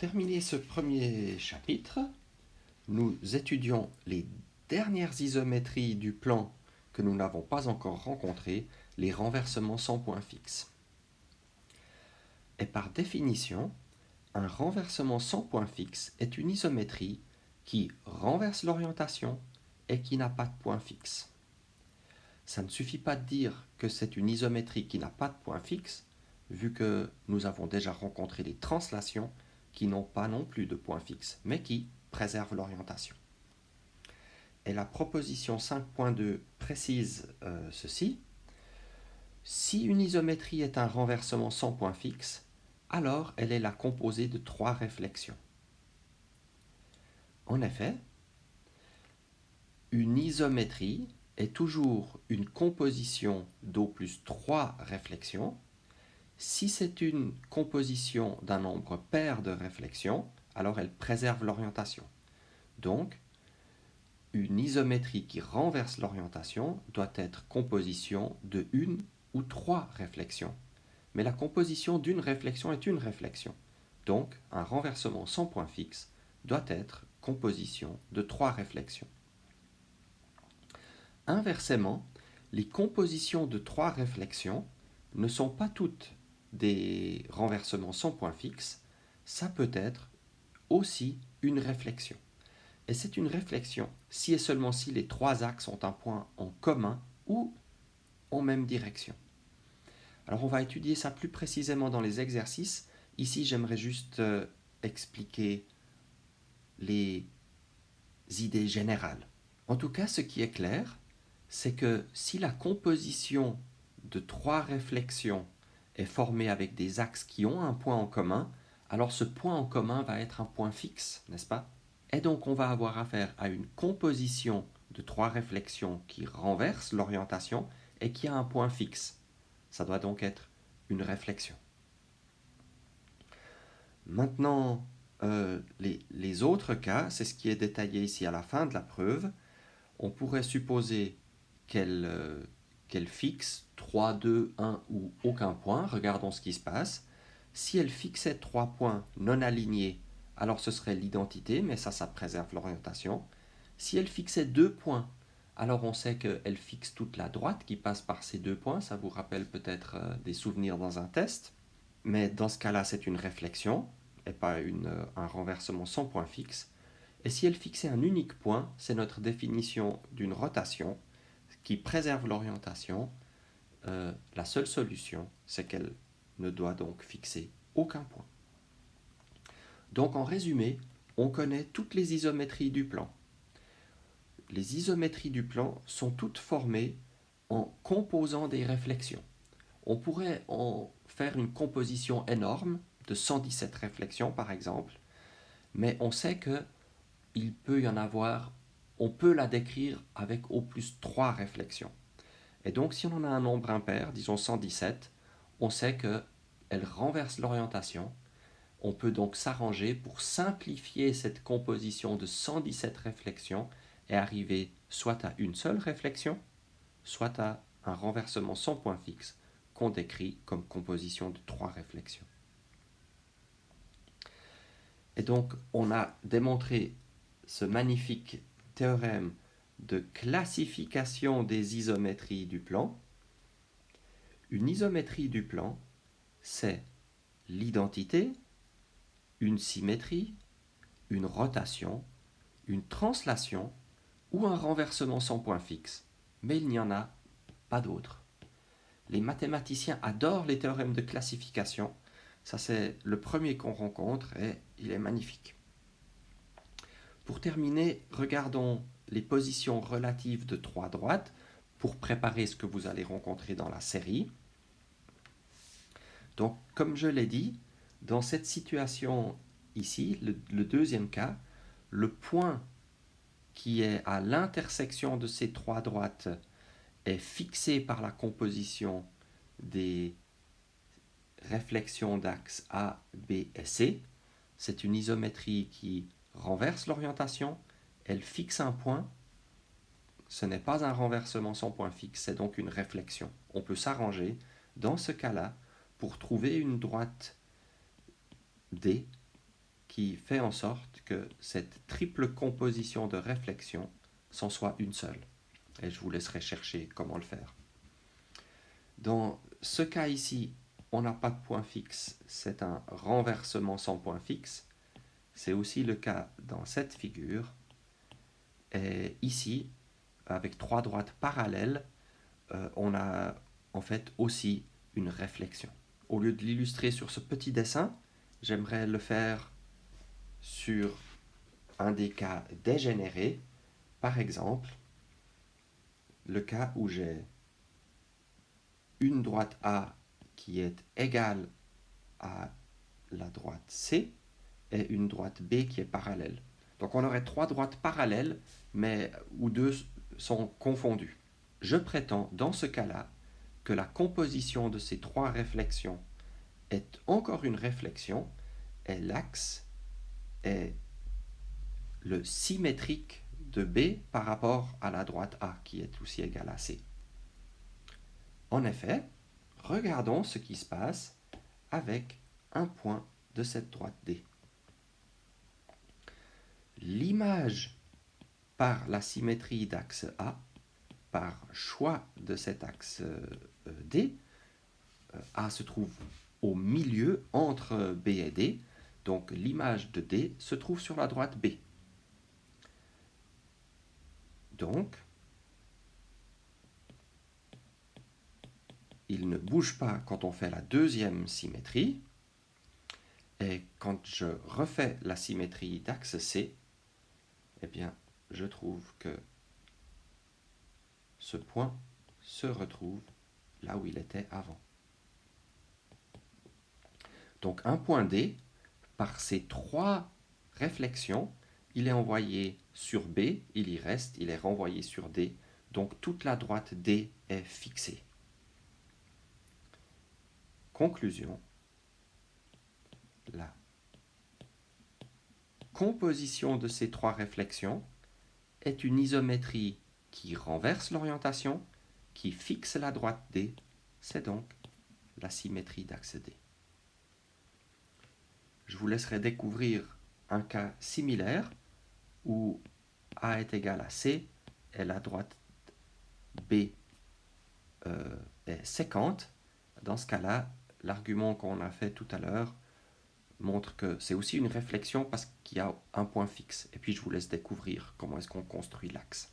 terminer ce premier chapitre, nous étudions les dernières isométries du plan que nous n'avons pas encore rencontrées, les renversements sans point fixe. Et par définition, un renversement sans point fixe est une isométrie qui renverse l'orientation et qui n'a pas de point fixe. Ça ne suffit pas de dire que c'est une isométrie qui n'a pas de point fixe, vu que nous avons déjà rencontré des translations qui n'ont pas non plus de point fixe, mais qui préservent l'orientation. Et la proposition 5.2 précise ceci. Si une isométrie est un renversement sans point fixe, alors elle est la composée de trois réflexions. En effet, une isométrie est toujours une composition d'au plus 3 réflexions. Si c'est une composition d'un nombre pair de réflexions, alors elle préserve l'orientation. Donc, une isométrie qui renverse l'orientation doit être composition de une ou trois réflexions. Mais la composition d'une réflexion est une réflexion. Donc, un renversement sans point fixe doit être composition de trois réflexions. Inversement, les compositions de trois réflexions ne sont pas toutes des renversements sans point fixe, ça peut être aussi une réflexion. Et c'est une réflexion si et seulement si les trois axes ont un point en commun ou en même direction. Alors on va étudier ça plus précisément dans les exercices. Ici, j'aimerais juste expliquer les idées générales. En tout cas, ce qui est clair, c'est que si la composition de trois réflexions est formée avec des axes qui ont un point en commun, alors ce point en commun va être un point fixe, n'est-ce pas? Et donc on va avoir affaire à une composition de trois réflexions qui renverse l'orientation et qui a un point fixe. Ça doit donc être une réflexion. Maintenant, les autres cas, c'est ce qui est détaillé ici à la fin de la preuve. On pourrait supposer qu'elle fixe 3, 2, 1 ou aucun point. Regardons ce qui se passe. Si elle fixait 3 points non alignés, alors ce serait l'identité, mais ça préserve l'orientation. Si elle fixait 2 points, alors on sait qu'elle fixe toute la droite qui passe par ces 2 points. Ça vous rappelle peut-être des souvenirs dans un test. Mais dans ce cas-là, c'est une réflexion et pas un renversement sans point fixe. Et si elle fixait un unique point, c'est notre définition d'une rotation qui préserve l'orientation. La seule solution, c'est qu'elle ne doit donc fixer aucun point. Donc en résumé, on connaît toutes les isométries du plan. Les isométries du plan sont toutes formées en composant des réflexions. On pourrait en faire une composition énorme de 117 réflexions par exemple, mais on sait qu'il peut y en avoir, on peut la décrire avec au plus 3 réflexions. Et donc si on en a un nombre impair, disons 117, on sait qu'elle renverse l'orientation. On peut donc s'arranger pour simplifier cette composition de 117 réflexions et arriver soit à une seule réflexion, soit à un renversement sans point fixe qu'on décrit comme composition de 3 réflexions. Et donc, on a démontré ce magnifique théorème de classification des isométries du plan. Une isométrie du plan, c'est l'identité, une symétrie, une rotation, une translation ou un renversement sans point fixe. Mais il n'y en a pas d'autres. Les mathématiciens adorent les théorèmes de classification. Ça, c'est le premier qu'on rencontre et il est magnifique. Pour terminer, regardons les positions relatives de trois droites pour préparer ce que vous allez rencontrer dans la série. Donc, comme je l'ai dit, dans cette situation ici, le deuxième cas, le point qui est à l'intersection de ces trois droites est fixé par la composition des réflexions d'axes A, B et C. C'est une isométrie qui renverse l'orientation, elle fixe un point. Ce n'est pas un renversement sans point fixe, c'est donc une réflexion. On peut s'arranger dans ce cas-là pour trouver une droite D qui fait en sorte que cette triple composition de réflexion s'en soit une seule. Et je vous laisserai chercher comment le faire. Dans ce cas ici, on n'a pas de point fixe, c'est un renversement sans point fixe. C'est aussi le cas dans cette figure. Et ici, avec trois droites parallèles, on a en fait aussi une réflexion. Au lieu de l'illustrer sur ce petit dessin, j'aimerais le faire sur un des cas dégénérés. Par exemple, le cas où j'ai une droite A qui est égale à la droite C et une droite B qui est parallèle. Donc on aurait trois droites parallèles, mais où deux sont confondues. Je prétends dans ce cas-là que la composition de ces trois réflexions est encore une réflexion et l'axe est le symétrique de B par rapport à la droite A qui est aussi égale à C. En effet, regardons ce qui se passe avec un point de cette droite D. L'image par la symétrie d'axe A, par choix de cet axe D, A se trouve au milieu entre B et D, donc l'image de D se trouve sur la droite B. Donc, il ne bouge pas quand on fait la deuxième symétrie, et quand je refais la symétrie d'axe C, eh bien, je trouve que ce point se retrouve là où il était avant. Donc un point D, par ces trois réflexions, il est envoyé sur B, il y reste, il est renvoyé sur D, donc toute la droite D est fixée. Conclusion, la composition de ces trois réflexions est une isométrie qui renverse l'orientation, qui fixe la droite D, c'est donc la symétrie d'axe D. Je vous laisserai découvrir un cas similaire où A est égal à C et la droite B est séquente. Dans ce cas-là, l'argument qu'on a fait tout à l'heure montre que c'est aussi une réflexion parce qu'il y a un point fixe. Et puis je vous laisse découvrir comment est-ce qu'on construit l'axe.